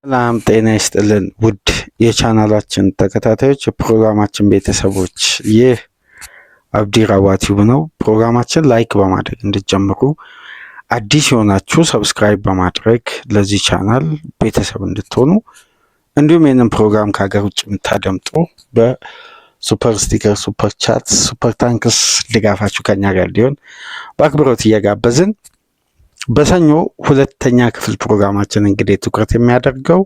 ሰላም ጤና ይስጥልን ውድ የቻናላችን ተከታታዮች የፕሮግራማችን ቤተሰቦች፣ ይህ አብዲ ራዋቲው ነው። ፕሮግራማችን ላይክ በማድረግ እንድትጀምሩ፣ አዲስ የሆናችሁ ሰብስክራይብ በማድረግ ለዚህ ቻናል ቤተሰብ እንድትሆኑ፣ እንዲሁም ይህንን ፕሮግራም ከሀገር ውጭ የምታደምጡ በሱፐር ስቲከር፣ ሱፐር ቻት፣ ሱፐር ታንክስ ድጋፋችሁ ከኛ ጋር እንዲሆን በአክብሮት እየጋበዝን በሰኞ ሁለተኛ ክፍል ፕሮግራማችን እንግዲህ ትኩረት የሚያደርገው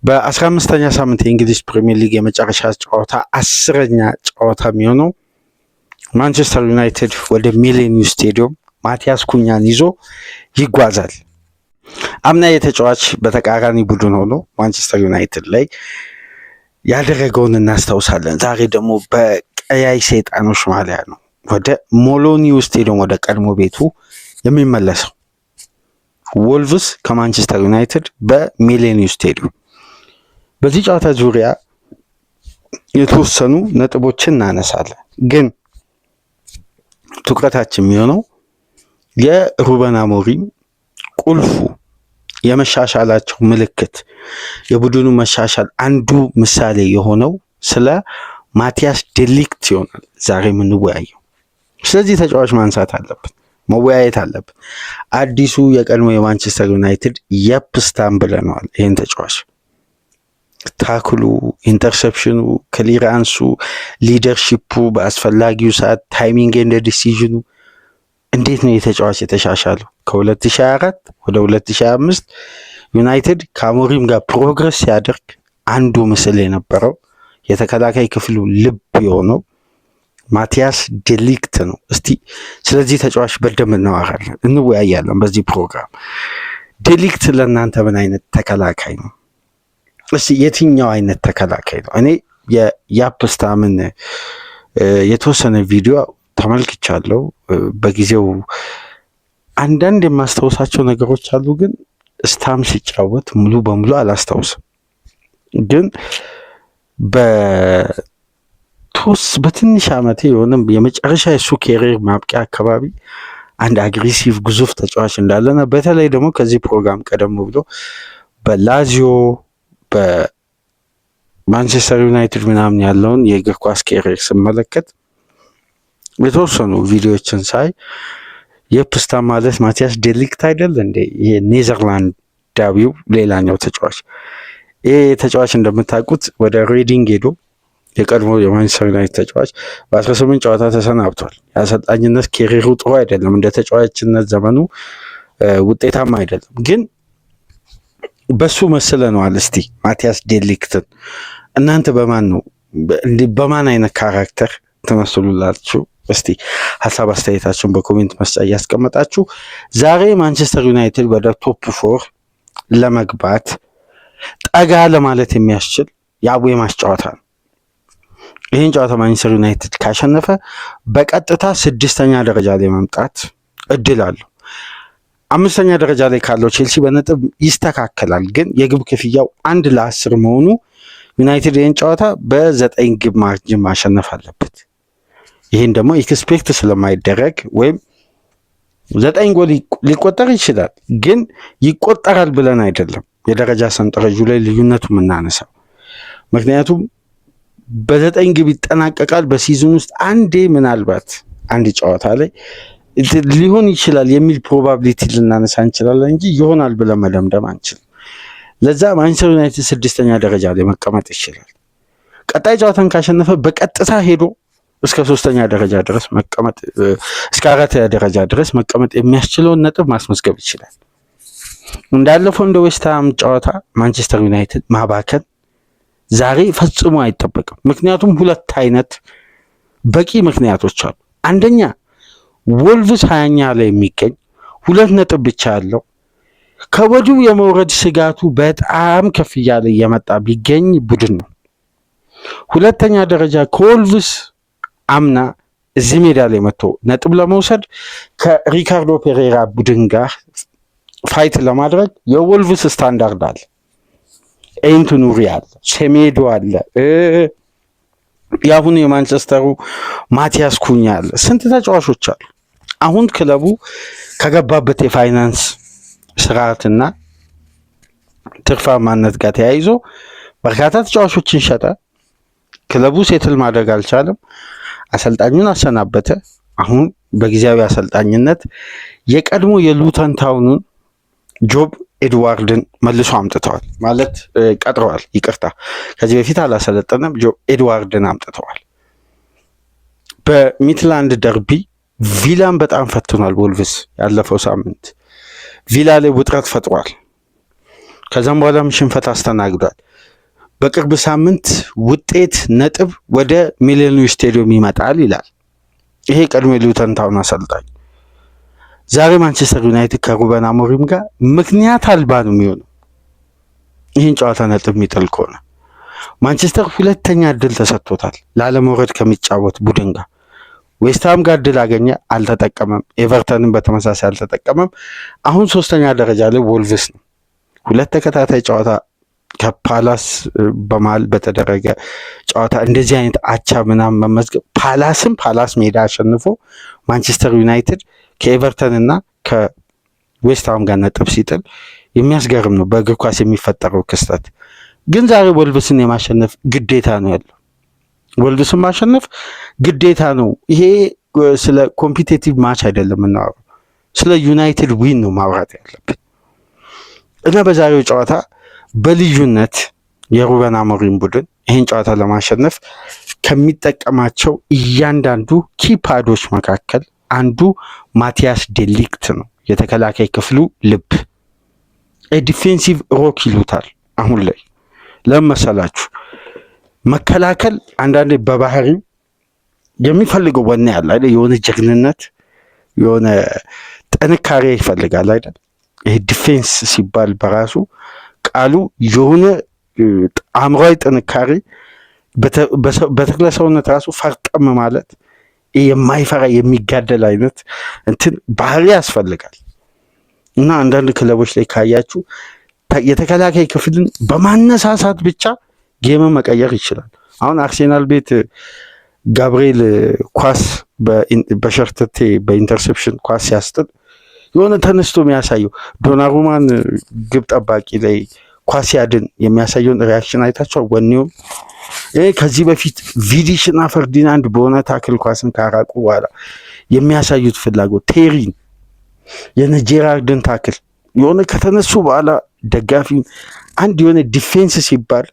በ15ኛ ሳምንት የእንግሊዝ ፕሪሚየር ሊግ የመጨረሻ ጨዋታ 10ኛ ጨዋታ የሚሆነው ማንቸስተር ዩናይትድ ወደ ሚሌኒየም ስቴዲየም ማቲያስ ኩኛን ይዞ ይጓዛል። አምና የተጫዋች በተቃራኒ ቡድን ሆኖ ማንቸስተር ዩናይትድ ላይ ያደረገውን እናስታውሳለን። ዛሬ ደግሞ በቀያይ ሰይጣኖች ማሊያ ነው ወደ ሞሎኒው ስቴዲየም ወደ ቀድሞ ቤቱ የሚመለሰው። ወልቭስ ከማንቸስተር ዩናይትድ በሚሌኒየም ስቴዲየም። በዚህ ጨዋታ ዙሪያ የተወሰኑ ነጥቦችን እናነሳለን፣ ግን ትኩረታችን የሚሆነው የሩበን አሞሪም ቁልፉ የመሻሻላቸው ምልክት፣ የቡድኑ መሻሻል አንዱ ምሳሌ የሆነው ስለ ማቲያስ ዴሊክት ይሆናል ዛሬ የምንወያየው። ስለዚህ ተጫዋች ማንሳት አለብን፣ መወያየት አለብን። አዲሱ የቀድሞ የማንቸስተር ዩናይትድ የፕስታን ብለነዋል። ይህን ተጫዋች ታክሉ፣ ኢንተርሴፕሽኑ፣ ክሊራንሱ፣ ሊደርሺፑ፣ በአስፈላጊው ሰዓት ታይሚንግ ኤንድ ዲሲዥኑ እንዴት ነው የተጫዋች የተሻሻለው? ከ2024 ወደ 2025 ዩናይትድ ከአሞሪም ጋር ፕሮግረስ ሲያደርግ አንዱ ምስል የነበረው የተከላካይ ክፍሉ ልብ የሆነው ማቲያስ ዴሊክት ነው። እስቲ ስለዚህ ተጫዋች በደንብ እናወራለን፣ እንወያያለን በዚህ ፕሮግራም። ዴሊክት ለእናንተ ምን አይነት ተከላካይ ነው? እስቲ የትኛው አይነት ተከላካይ ነው? እኔ የያፕስታምን የተወሰነ ቪዲዮ ተመልክቻለሁ። በጊዜው አንዳንድ የማስታውሳቸው ነገሮች አሉ፣ ግን ስታም ሲጫወት ሙሉ በሙሉ አላስታውስም። ግን በትንሽ ዓመቴ የሆነም የመጨረሻ የሱ ኬሪር ማብቂያ አካባቢ አንድ አግሬሲቭ ግዙፍ ተጫዋች እንዳለና በተለይ ደግሞ ከዚህ ፕሮግራም ቀደም ብሎ በላዚዮ በማንቸስተር ዩናይትድ ምናምን ያለውን የእግር ኳስ ኬሪር ስመለከት የተወሰኑ ቪዲዮዎችን ሳይ የፕስታ ማለት ማቲያስ ዴሊክት አይደል እንዴ? ይሄ ኔዘርላንዳዊው ሌላኛው ተጫዋች። ይሄ ተጫዋች እንደምታውቁት ወደ ሬዲንግ ሄዶ የቀድሞ የማንቸስተር ዩናይትድ ተጫዋች በ18 ጨዋታ ተሰናብቷል። የአሰልጣኝነት ኬሪሩ ጥሩ አይደለም፣ እንደ ተጫዋችነት ዘመኑ ውጤታማ አይደለም። ግን በሱ መስለነዋል። እስቲ ማቲያስ ዴሊክትን እናንተ በማን አይነት ካራክተር ትመስሉላችሁ? እስቲ ሀሳብ አስተያየታችሁን በኮሜንት መስጫ እያስቀመጣችሁ ዛሬ ማንቸስተር ዩናይትድ ወደ ቶፕ 4 ለመግባት ጠጋ ለማለት የሚያስችል የአዌማስ ጨዋታ ነው። ይህን ጨዋታ ማንቸስተር ዩናይትድ ካሸነፈ በቀጥታ 6ኛ ደረጃ ላይ መምጣት እድል አለው። 5ኛ ደረጃ ላይ ካለው ቼልሲ በነጥብ ይስተካከላል። ግን የግብ ክፍያው 1-10 መሆኑ ዩናይትድ ይህን ጨዋታ በ9 ግብ ማርጅን ማሸነፍ አለበት። ይህን ደግሞ ኤክስፔክት ስለማይደረግ ወይም 9 ጎል ሊቆጠር ይችላል፣ ግን ይቆጠራል ብለን አይደለም የደረጃ ሰንጠረዡ ላይ ልዩነቱ የምናነሳው። ምክንያቱም በ9 ግብ ይጠናቀቃል። በሲዝን ውስጥ አንዴ ምናልባት አንድ ጨዋታ ላይ ሊሆን ይችላል የሚል ፕሮባቢሊቲ ልናነሳ እንችላለን እንጂ ይሆናል ብለን መደምደም አንችልም። ለዛ ማንቸስተር ዩናይትድ 6ኛ ደረጃ ላይ መቀመጥ ይችላል። ቀጣይ ጨዋታን ካሸነፈ በቀጥታ ሄዶ እስከ 3ኛ ደረጃ ድረስ መቀመጥ፣ እስከ 4ኛ ደረጃ ድረስ መቀመጥ የሚያስችለውን ነጥብ ማስመዝገብ ይችላል። እንዳለፈው እንደ ዌስትሃም ጨዋታ ማንቸስተር ዩናይትድ ማባከን ዛሬ ፈጽሞ አይጠበቅም። ምክንያቱም ሁለት አይነት በቂ ምክንያቶች አሉ። አንደኛ ወልቭስ 20ኛ ላይ የሚገኝ 2 ነጥብ ብቻ ያለው ከወዲሁ የመውረድ ስጋቱ በጣም ከፍ እያለ እየመጣ ቢገኝ ቡድን ነው። ሁለተኛ ደረጃ ከወልቭስ አምና እዚህ ሜዳ ላይ መጥቶ ነጥብ ለመውሰድ ከሪካርዶ ፔሬራ ቡድን ጋር ፋይት ለማድረግ የወልቭስ ስታንዳርድ አለ። ኤንቱ ኑሪ አለ፣ ሴሜዶ አለ፣ የአሁኑ የማንቸስተሩ ማቲያስ ኩኛ አለ። ስንት ተጫዋቾች አሉ። አሁን ክለቡ ከገባበት የፋይናንስ ስርዓትና ትርፋማነት ጋር ተያይዞ በርካታ ተጫዋቾችን ሸጠ። ክለቡ ሴትል ማድረግ አልቻለም። አሰልጣኙን አሰናበተ። አሁን በጊዜያዊ አሰልጣኝነት የቀድሞ የሉተን ታውኑን ጆብ ኤድዋርድን መልሶ አምጥተዋል ማለት ቀጥረዋል። ይቅርታ ከዚህ በፊት አላሰለጠነም። ጆብ ኤድዋርድን አምጥተዋል። በሚትላንድ ደርቢ ቪላን በጣም ፈትኗል። ወልቭስ ያለፈው ሳምንት ቪላ ላይ ውጥረት ፈጥሯል። ከዛም በኋላም ሽንፈት አስተናግዷል። በቅርብ ሳምንት ውጤት ነጥብ ወደ ሚሊኒየም ስቴዲየም ይመጣል ይላል ይሄ ቀድሞ የሉተን ታውን አሰልጣኝ። ዛሬ ማንቸስተር ዩናይትድ ከሩበን አሞሪም ጋር ምክንያት አልባ ነው የሚሆነው ይህን ጨዋታ ነጥብ የሚጥል ከሆነ። ማንቸስተር ሁለተኛ እድል ተሰጥቶታል ላለመውረድ ከሚጫወት ቡድን ጋር። ዌስትሃም ጋር እድል አገኘ፣ አልተጠቀመም። ኤቨርተንን በተመሳሳይ አልተጠቀመም። አሁን ሶስተኛ ደረጃ ላይ ወልቭስ ነው። ሁለት ተከታታይ ጨዋታ ከፓላስ በመሃል በተደረገ ጨዋታ እንደዚህ አይነት አቻ ምናምን መመዝገብ፣ ፓላስ ሜዳ አሸንፎ ማንቸስተር ዩናይትድ ከኤቨርተን እና ከዌስትሃም ጋር ነጥብ ሲጥል የሚያስገርም ነው በእግር ኳስ የሚፈጠረው ክስተት። ግን ዛሬ ወልቭስን የማሸነፍ ግዴታ ነው ያለው። ወልቭስን ማሸነፍ ግዴታ ነው። ይሄ ስለ ኮምፒቴቲቭ ማች አይደለም የምናወራው፣ ስለ ዩናይትድ ዊን ነው ማውራት ያለብን። እና በዛሬው ጨዋታ በልዩነት የሩበን አሞሪም ቡድን ይህን ጨዋታ ለማሸነፍ ከሚጠቀማቸው እያንዳንዱ ኪፓዶች መካከል አንዱ ማቲያስ ዴሊክት ነው። የተከላካይ ክፍሉ ልብ፣ ዲፌንሲቭ ሮክ ይሉታል። አሁን ላይ ለመሰላችሁ መከላከል አንዳንዴ በባህሪው የሚፈልገው ወኔ ያለ አይደል? የሆነ ጀግንነት፣ የሆነ ጥንካሬ ይፈልጋል አይደል? ይሄ ዲፌንስ ሲባል በራሱ ቃሉ የሆነ አእምሯዊ ጥንካሬ በተክለ ሰውነት ራሱ ፈርጠም ማለት የማይፈራ የሚጋደል አይነት እንትን ባህሪ ያስፈልጋል። እና አንዳንድ ክለቦች ላይ ካያችሁ የተከላካይ ክፍልን በማነሳሳት ብቻ ጌምን መቀየር ይችላል። አሁን አርሴናል ቤት ጋብርኤል ኳስ በሸርተቴ በኢንተርሴፕሽን ኳስ ሲያስጥል የሆነ ተነስቶ የሚያሳየው ዶናሩማን ግብ ጠባቂ ላይ ኳስ ያድን የሚያሳየውን ሪያክሽን አይታችኋል? ወኔውም ከዚህ በፊት ቪዲሽና ፈርዲናንድ በሆነ ታክል ኳስን ካራቁ በኋላ የሚያሳዩት ፍላጎት፣ ቴሪን የነጄራርድን ታክል የሆነ ከተነሱ በኋላ ደጋፊውን አንድ የሆነ ዲፌንስ ሲባል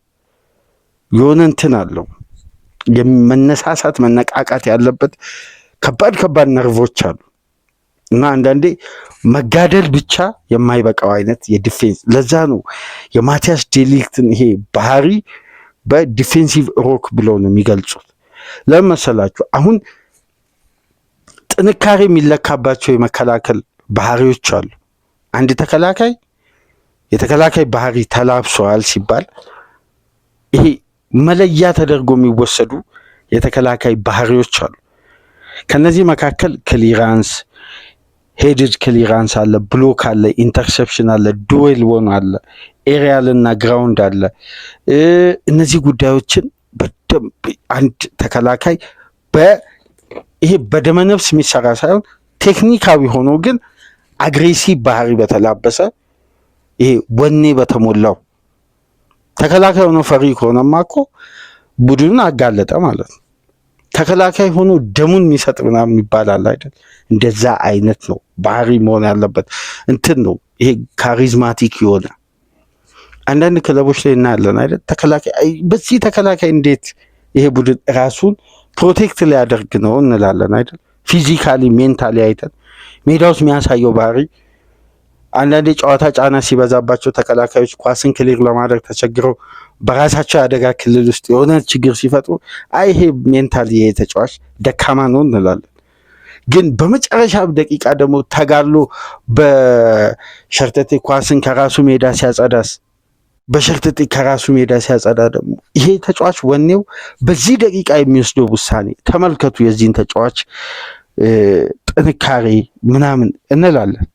የሆነ እንትን አለው የመነሳሳት መነቃቃት ያለበት ከባድ ነርቮች አሉ። እና አንዳንዴ መጋደል ብቻ የማይበቃው አይነት የዲፌንስ ለዛ ነው የማቲያስ ዴሊክትን ይሄ ባህሪ በዲፌንሲቭ ሮክ ብለው ነው የሚገልጹት። ለምን መሰላችሁ? አሁን ጥንካሬ የሚለካባቸው የመከላከል ባህሪዎች አሉ። አንድ ተከላካይ የተከላካይ ባህሪ ተላብሷል ሲባል ይሄ መለያ ተደርጎ የሚወሰዱ የተከላካይ ባህሪዎች አሉ። ከነዚህ መካከል ክሊራንስ፣ ሄድድ ክሊራንስ አለ፣ ብሎክ አለ፣ ኢንተርሴፕሽን አለ፣ ዱዌል ወን አለ፣ ኤሪያል እና ግራውንድ አለ። እነዚህ ጉዳዮችን በደንብ አንድ ተከላካይ ይሄ በደመነፍስ የሚሰራ ሳይሆን ቴክኒካዊ ሆኖ ግን አግሬሲቭ ባህሪ በተላበሰ ይሄ ወኔ በተሞላው ተከላካይ ሆኖ ፈሪ ከሆነማ እኮ ቡድኑን አጋለጠ ማለት ነው። ተከላካይ ሆኖ ደሙን የሚሰጥ ምናምን ይባላል አይደል? እንደዛ አይነት ነው ባህሪ መሆን ያለበት እንትን ነው። ይሄ ካሪዝማቲክ የሆነ አንዳንድ ክለቦች ላይ እናያለን አይደል? ተከላካይ በዚህ ተከላካይ እንዴት ይሄ ቡድን ራሱን ፕሮቴክት ሊያደርግ ነው እንላለን አይደል? ፊዚካሊ ሜንታሊ አይተን ሜዳ ውስጥ የሚያሳየው ባህሪ አንዳንዴ ጨዋታ ጫና ሲበዛባቸው ተከላካዮች ኳስን ክሊር ለማድረግ ተቸግረው በራሳቸው የአደጋ ክልል ውስጥ የሆነ ችግር ሲፈጥሩ አይ ይሄ ሜንታሊ ይሄ ተጫዋች ደካማ ነው እንላለን። ግን በመጨረሻ ደቂቃ ደግሞ ተጋሎ በሸርተቴ ኳስን ከራሱ ሜዳ ሲያጸዳስ በሸርተቴ ከራሱ ሜዳ ሲያጸዳ ደግሞ ይሄ ተጫዋች ወኔው በዚህ ደቂቃ የሚወስደው ውሳኔ ተመልከቱ። የዚህን ተጫዋች ጥንካሬ ምናምን እንላለን።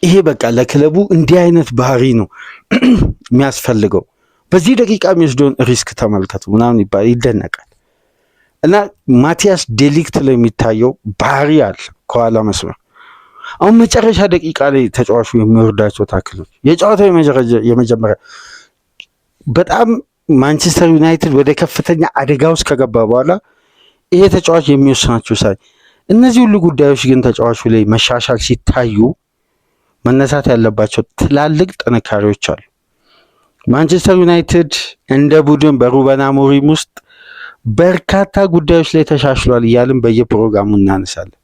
ይሄ በቃ ለክለቡ እንዲህ አይነት ባህሪ ነው የሚያስፈልገው። በዚህ ደቂቃ የሚወስደውን ሪስክ ተመልከቱ ምናምን ይደነቃል። እና ማቲያስ ዴሊክት ላይ የሚታየው ባህሪ አለ ከኋላ መስመር አሁን መጨረሻ ደቂቃ ላይ ተጫዋቹ የሚወርዳቸው ታክሎች የጨዋታው የመጀመሪያ በጣም ማንቸስተር ዩናይትድ ወደ ከፍተኛ አደጋ ውስጥ ከገባ በኋላ ይሄ ተጫዋች የሚወስናቸው እነዚህ ሁሉ ጉዳዮች ግን ተጫዋቹ ላይ መሻሻል ሲታዩ መነሳት ያለባቸው ትላልቅ ጥንካሬዎች አሉ። ማንቸስተር ዩናይትድ እንደ ቡድን በሩበን አሞሪም ውስጥ በርካታ ጉዳዮች ላይ ተሻሽሏል እያልን በየፕሮግራሙ እናነሳለን።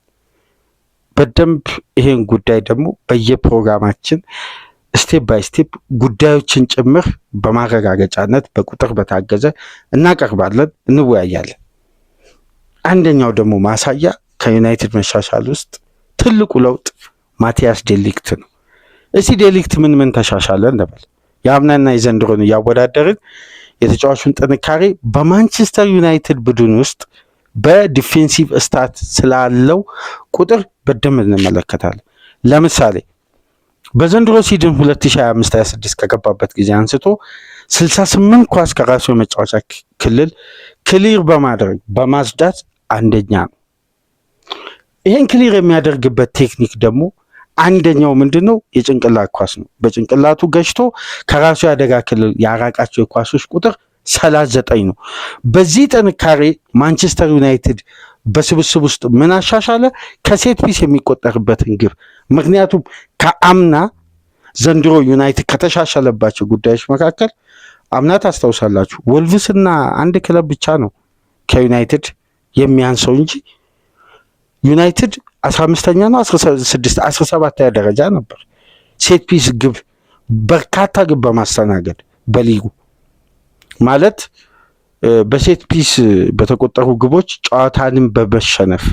በደንብ ይሄን ጉዳይ ደግሞ በየፕሮግራማችን ስቴፕ ባይ ስቴፕ ጉዳዮችን ጭምር በማረጋገጫነት በቁጥር በታገዘ እናቀርባለን፣ እንወያያለን። አንደኛው ደግሞ ማሳያ ከዩናይትድ መሻሻል ውስጥ ትልቁ ለውጥ ማቲያስ ዴሊክት ነው። እስቲ ዴሊክት ምን ተሻሻለ እንበል። የአምናና የዘንድሮን እያወዳደርን የተጫዋቹን ጥንካሬ በማንቸስተር ዩናይትድ ቡድን ውስጥ በዲፌንሲቭ ስታት ስላለው ቁጥር በደንብ እንመለከታለን። ለምሳሌ በዘንድሮ ሲዝን 2025-26 ከገባበት ጊዜ አንስቶ 68 ኳስ ከራሱ የመጫወቻ ክልል ክሊር በማድረግ በማጽዳት አንደኛ ነው። ይሄን ክሊር የሚያደርግበት ቴክኒክ ደግሞ አንደኛው ምንድነው? የጭንቅላት ኳስ ነው። በጭንቅላቱ ገጭቶ ከራሱ የአደጋ ክልል ያራቃቸው የኳሶች ቁጥር 39 ነው። በዚህ ጥንካሬ ማንቸስተር ዩናይትድ በስብስብ ውስጥ ምን አሻሻለ? ከሴት ፒስ የሚቆጠርበትን ግብ። ምክንያቱም ከአምና ዘንድሮ ዩናይትድ ከተሻሻለባቸው ጉዳዮች መካከል አምና ታስታውሳላችሁ ወልቭስና አንድ ክለብ ብቻ ነው ከዩናይትድ የሚያንሰው እንጂ ዩናይትድ 15ኛ ነው 17ኛ ደረጃ ነበር። ሴት ፒስ ግብ በርካታ ግብ በማስተናገድ በሊጉ ማለት በሴት ፒስ በተቆጠሩ ግቦች ጨዋታንም በመሸነፍ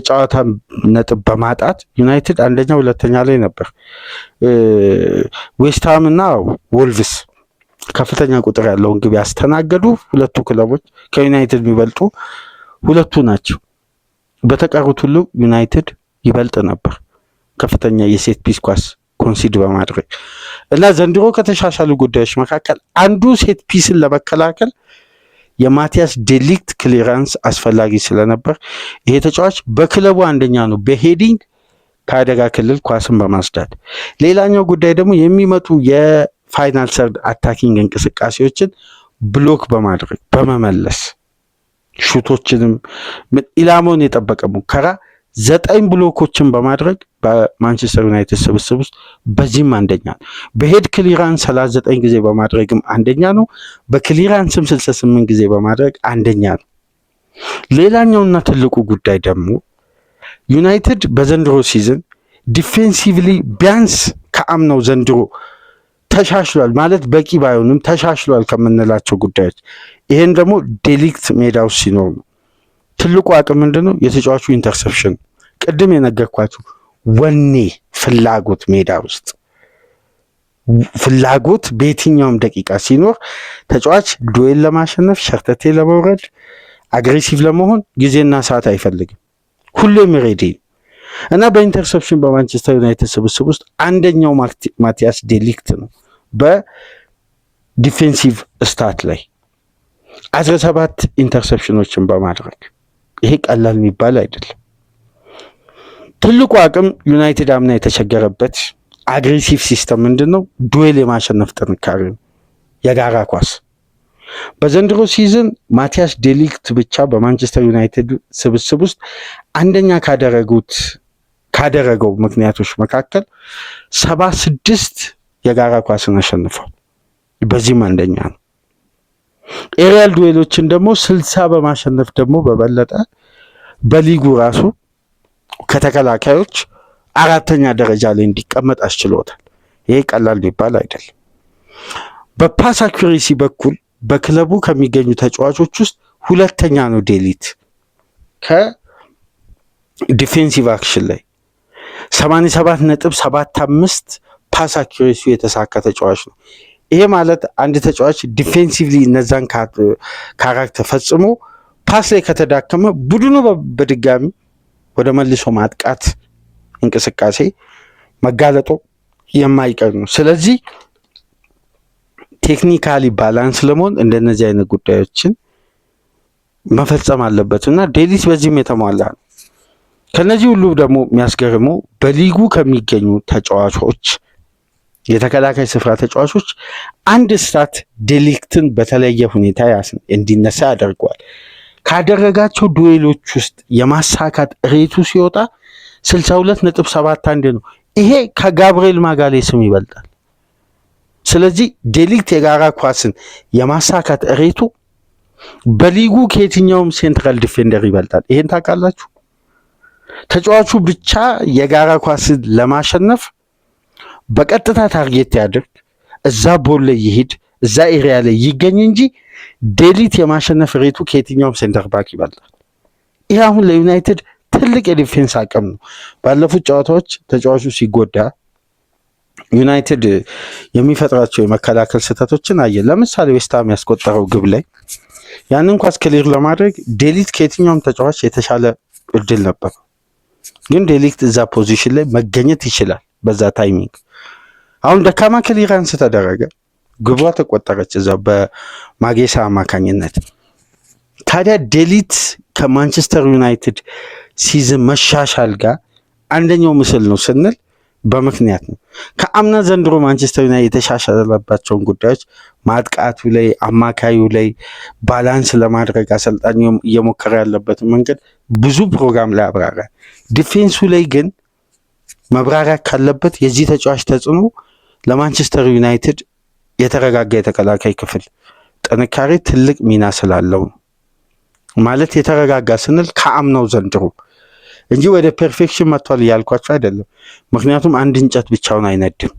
ጨዋታ ነጥብ በማጣት ዩናይትድ አንደኛ ሁለተኛ ላይ ነበር። ዌስትሃም እና ወልቭስ ከፍተኛ ቁጥር ያለውን ግብ ያስተናገዱ ሁለቱ ክለቦች ከዩናይትድ የሚበልጡ ሁለቱ ናቸው። በተቀሩት ሁሉ ዩናይትድ ይበልጥ ነበር ከፍተኛ የሴት ፒስ ኳስ ኮንሲድ በማድረግ እና ዘንድሮ ከተሻሻሉ ጉዳዮች መካከል አንዱ ሴት ፒስን ለመከላከል የማቲያስ ዴሊክት ክሊራንስ አስፈላጊ ስለነበር ይሄ ተጫዋች በክለቡ አንደኛ ነው በሄዲንግ ከአደጋ ክልል ኳስን በማስዳት። ሌላኛው ጉዳይ ደግሞ የሚመጡ የፋይናል ሰርድ አታኪንግ እንቅስቃሴዎችን ብሎክ በማድረግ በመመለስ ሹቶችንም ኢላማውን የጠበቀ ሙከራ 9 ብሎኮችን በማድረግ በማንቸስተር ዩናይትድ ስብስብ ውስጥ በዚህም አንደኛ ነው። በሄድ ክሊራንስ 39 ጊዜ በማድረግም አንደኛ ነው። በክሊራንስም 68 ጊዜ በማድረግ አንደኛ ነው። ሌላኛውና ትልቁ ጉዳይ ደግሞ ዩናይትድ በዘንድሮ ሲዝን ዲፌንሲቭሊ ቢያንስ ከአምናው ዘንድሮ ተሻሽሏል ማለት በቂ ባይሆንም ተሻሽሏል ከምንላቸው ጉዳዮች ይሄን ደግሞ ዴሊክት ሜዳ ውስጥ ሲኖር ነው። ትልቁ አቅም ምንድነው? የተጫዋቹ ኢንተርሰፕሽን፣ ቅድም የነገርኳችሁ ወኔ፣ ፍላጎት፣ ሜዳ ውስጥ ፍላጎት በየትኛውም ደቂቃ ሲኖር ተጫዋች ዱኤል ለማሸነፍ ሸርተቴ ለመውረድ አግሬሲቭ ለመሆን ጊዜና ሰዓት አይፈልግም። ሁሌም ሬዲ እና በኢንተርሰፕሽን በማንቸስተር ዩናይትድ ስብስብ ውስጥ አንደኛው ማቲያስ ዴሊክት ነው። በዲፌንሲቭ ስታት ላይ 17 ኢንተርሰፕሽኖችን በማድረግ ይሄ ቀላል የሚባል አይደለም። ትልቁ አቅም ዩናይትድ አምና የተቸገረበት አግሬሲቭ ሲስተም ምንድነው? ዱኤል የማሸነፍ ጥንካሬ ነው፣ የጋራ ኳስ። በዘንድሮ ሲዝን ማቲያስ ዴሊክት ብቻ በማንቸስተር ዩናይትድ ስብስብ ውስጥ አንደኛ ካደረገው ምክንያቶች መካከል 76 የጋራ ኳስን አሸንፏል። በዚህም አንደኛ ነው። ኤሪያል ዱዌሎችን ደግሞ 60 በማሸነፍ ደግሞ በበለጠ በሊጉ ራሱ ከተከላካዮች 4ኛ ደረጃ ላይ እንዲቀመጥ አስችሎታል። ይሄ ቀላል ሊባል አይደለም። በፓስ አኩሬሲ በኩል በክለቡ ከሚገኙ ተጫዋቾች ውስጥ 2ኛ ነው ዴሊክት ከዲፌንሲቭ አክሽን ላይ 87.75 ፓስ አኩሬሲ የተሳካ ተጫዋች ነው። ይሄ ማለት አንድ ተጫዋች ዲፌንሲቭሊ እነዛን ካራክተር ፈጽሞ ፓስ ላይ ከተዳከመ ቡድኑ በድጋሚ ወደ መልሶ ማጥቃት እንቅስቃሴ መጋለጡ የማይቀር ነው። ስለዚህ ቴክኒካሊ ባላንስ ለመሆን እንደነዚህ አይነት ጉዳዮችን መፈጸም አለበት እና ዴሊክት በዚህም የተሟላ ነው። ከነዚህ ሁሉ ደግሞ የሚያስገርመው በሊጉ ከሚገኙ ተጫዋቾች የተከላካይ ስፍራ ተጫዋቾች አንድ ስታት ዴሊክትን በተለየ ሁኔታ እንዲነሳ ያደርገዋል። ካደረጋቸው ዱዌሎች ውስጥ የማሳካት ሬቱ ሲወጣ 62.71 ነው። ይሄ ከጋብርኤል ማጋሌስም ይበልጣል። ስለዚህ ዴሊክት የጋራ ኳስን የማሳካት ሬቱ በሊጉ ከየትኛውም ሴንትራል ዲፌንደር ይበልጣል። ይሄን ታውቃላችሁ? ተጫዋቹ ብቻ የጋራ ኳስን ለማሸነፍ በቀጥታ ታርጌት ያድርግ፣ እዛ ቦል ላይ ይሄድ፣ እዛ ኤሪያ ላይ ይገኝ እንጂ ዴሊክት የማሸነፍ ሬቱ ከየትኛውም ሴንተር ባክ ይበልጣል። ይህ አሁን ለዩናይትድ ትልቅ የዲፌንስ አቅም ነው። ባለፉት ጨዋታዎች ተጫዋቹ ሲጎዳ ዩናይትድ የሚፈጥራቸው የመከላከል ስህተቶችን አየ። ለምሳሌ ዌስትሃም ያስቆጠረው ግብ ላይ ያንን ኳስ ክሊር ለማድረግ ዴሊክት ከየትኛውም ተጫዋች የተሻለ እድል ነበር፣ ግን ዴሊክት እዛ ፖዚሽን ላይ መገኘት ይችላል በዛ ታይሚንግ። አሁን ደካማ ክሊራንስ ተደረገ፣ ግቧ ተቆጠረች እዛ በማጌሳ አማካኝነት። ታዲያ ዴሊክት ከማንቸስተር ዩናይትድ ሲዝን መሻሻል ጋር አንደኛው ምስል ነው ስንል በምክንያት ነው። ከአምና ዘንድሮ ማንቸስተር ዩናይትድ የተሻሻለባቸውን ጉዳዮች ማጥቃቱ ላይ፣ አማካዩ ላይ ባላንስ ለማድረግ አሰልጣኙ እየሞከረ ያለበትን መንገድ ብዙ ፕሮግራም ላይ አብራራል። ዲፌንሱ ላይ ግን መብራሪያ ካለበት የዚህ ተጫዋች ተጽዕኖ ለማንቸስተር ዩናይትድ የተረጋጋ የተከላካይ ክፍል ጥንካሬ ትልቅ ሚና ስላለው ነው። ማለት የተረጋጋ ስንል ከአምናው ዘንድሮ እንጂ ወደ ፐርፌክሽን መጥቷል እያልኳቸው አይደለም። ምክንያቱም አንድ እንጨት ብቻውን አይነድም።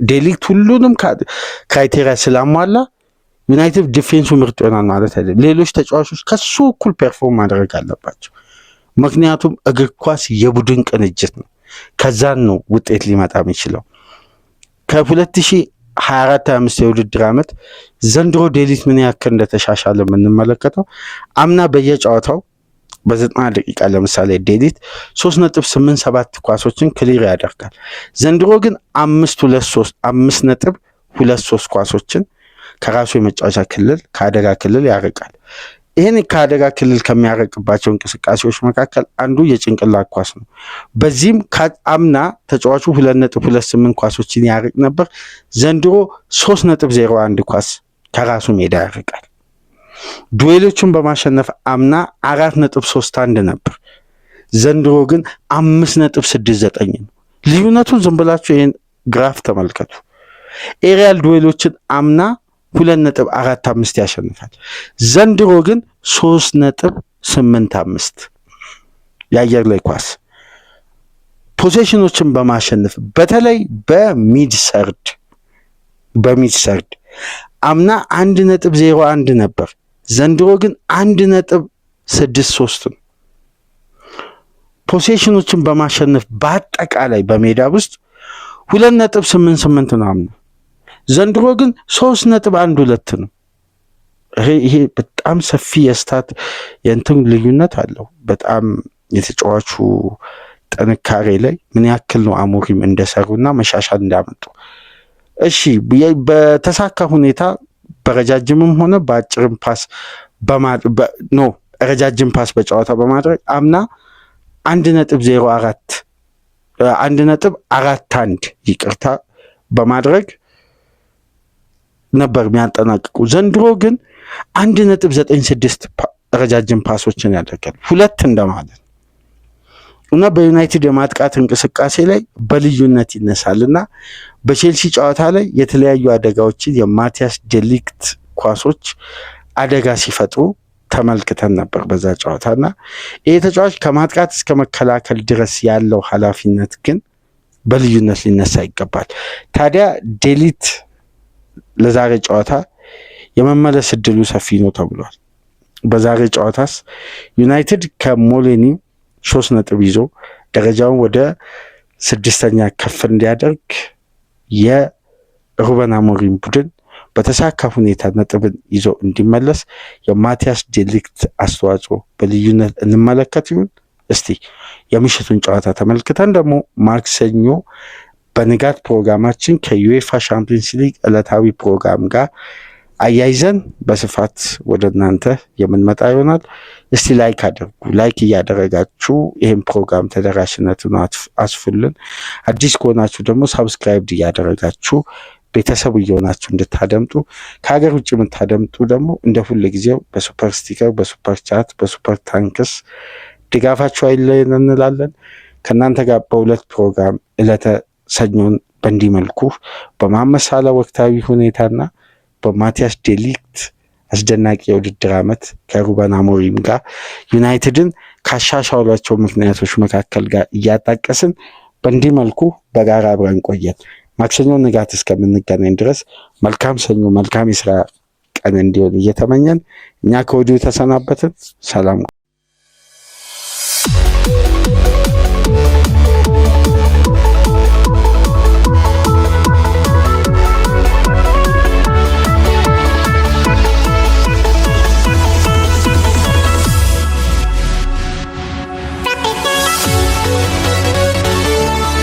ዴሊክት ሁሉንም ክራይቴሪያ ስላሟላ ዩናይትድ ዲፌንሱ ምርጥ ይሆናል ማለት አይደለም። ሌሎች ተጫዋቾች ከሱ እኩል ፐርፎርም ማድረግ አለባቸው። ምክንያቱም እግር ኳስ የቡድን ቅንጅት ነው። ከዛን ነው ውጤት ሊመጣ የሚችለው። ከ2024/25 የውድድር ዓመት ዘንድሮ ዴሊክት ምን ያክል እንደተሻሻለ የምንመለከተው አምና በየጨዋታው በ90 ደቂቃ ለምሳሌ ዴሊክት 3.87 ኳሶችን ክሊር ያደርጋል። ዘንድሮ ግን 5.23 ኳሶችን ከራሱ የመጫወቻ ክልል ከአደጋ ክልል ያርቃል። ይህን ከአደጋ ክልል ከሚያረቅባቸው እንቅስቃሴዎች መካከል አንዱ የጭንቅላት ኳስ ነው። በዚህም አምና ተጫዋቹ 2.28 ኳሶችን ያርቅ ነበር። ዘንድሮ 3.01 ኳስ ከራሱ ሜዳ ያርቃል። ዱዌሎችን በማሸነፍ አምና 4.31 ነበር። ዘንድሮ ግን 5.69 ነው። ልዩነቱን ዝም ብላችሁ ይህን ግራፍ ተመልከቱ። ኤሪያል ዱዌሎችን አምና 2.45 ያሸንፋል። ዘንድሮ ግን 3.85 የአየር ላይ ኳስ ፖሴሽኖችን በማሸነፍ በተለይ በሚድ ሰርድ አምና 1.01 ነበር። ዘንድሮ ግን 1.63 ነው። ፖሴሽኖችን በማሸነፍ በአጠቃላይ በሜዳ ውስጥ 2.88 ነው አምና። ዘንድሮ ግን 3.12 ነው። ይሄ በጣም ሰፊ የስታት የእንትን ልዩነት አለው። በጣም የተጫዋቹ ጥንካሬ ላይ ምን ያክል ነው አሞሪም እንደሰሩና መሻሻል እንዳመጡ። እሺ በተሳካ ሁኔታ በረጃጅምም ሆነ በአጭርም ፓስ ረጃጅም ፓስ በጨዋታ በማድረግ አምና 1.41 ይቅርታ በማድረግ ነበር የሚያጠናቅቁ። ዘንድሮ ግን 1.96 ረጃጅም ፓሶችን ያደርጋል፣ ሁለት እንደማለት እና በዩናይትድ የማጥቃት እንቅስቃሴ ላይ በልዩነት ይነሳልና በቼልሲ ጨዋታ ላይ የተለያዩ አደጋዎችን የማቲያስ ዴሊክት ኳሶች አደጋ ሲፈጥሩ ተመልክተን ነበር በዛ ጨዋታና ይሄ ተጫዋች ከማጥቃት እስከ መከላከል ድረስ ያለው ኃላፊነት ግን በልዩነት ሊነሳ ይገባል። ታዲያ ዴሊክት ለዛሬ ጨዋታ የመመለስ እድሉ ሰፊ ነው ተብሏል። በዛሬ ጨዋታስ ዩናይትድ ከሞሊኒ 3 ነጥብ ይዞ ደረጃውን ወደ 6ኛ ከፍ እንዲያደርግ የሩበን አሞሪም ቡድን በተሳካ ሁኔታ ነጥብን ይዞ እንዲመለስ የማቲያስ ዴሊክት አስተዋጽኦ በልዩነት እንመለከት ይሁን። እስቲ የምሽቱን ጨዋታ ተመልክተን ደግሞ ማክሰኞ በንጋት ፕሮግራማችን ከዩኤፋ ሻምፒዮንስ ሊግ ዕለታዊ ፕሮግራም ጋር አያይዘን በስፋት ወደ እናንተ የምንመጣ ይሆናል። እስቲ ላይክ አድርጉ። ላይክ እያደረጋችሁ ይህን ፕሮግራም ተደራሽነቱን አስፉልን። አዲስ ከሆናችሁ ደግሞ ሳብስክራይብ እያደረጋችሁ ቤተሰብ እየሆናችሁ እንድታደምጡ፣ ከሀገር ውጭ የምታደምጡ ደግሞ እንደ ሁል ጊዜው በሱፐር ስቲከር፣ በሱፐር ቻት፣ በሱፐር ታንክስ ድጋፋችሁ አይለየን እንላለን። ከእናንተ ጋር በሁለት ፕሮግራም ዕለተ ሰኞን በእንዲህ መልኩ በመሐመድ ሳላህ ወቅታዊ ሁኔታና በማቲያስ ዴሊክት አስደናቂ የውድድር ዓመት ከሩበን አሞሪም ጋር ዩናይትድን ካሻሻሏቸው ምክንያቶች መካከል ጋር እያጣቀስን በእንዲህ መልኩ በጋራ አብረን ቆየን። ማክሰኞ ንጋት እስከምንገናኝ ድረስ መልካም ሰኞ፣ መልካም የስራ ቀን እንዲሆን እየተመኘን እኛ ከወዲሁ ተሰናበትን። ሰላም።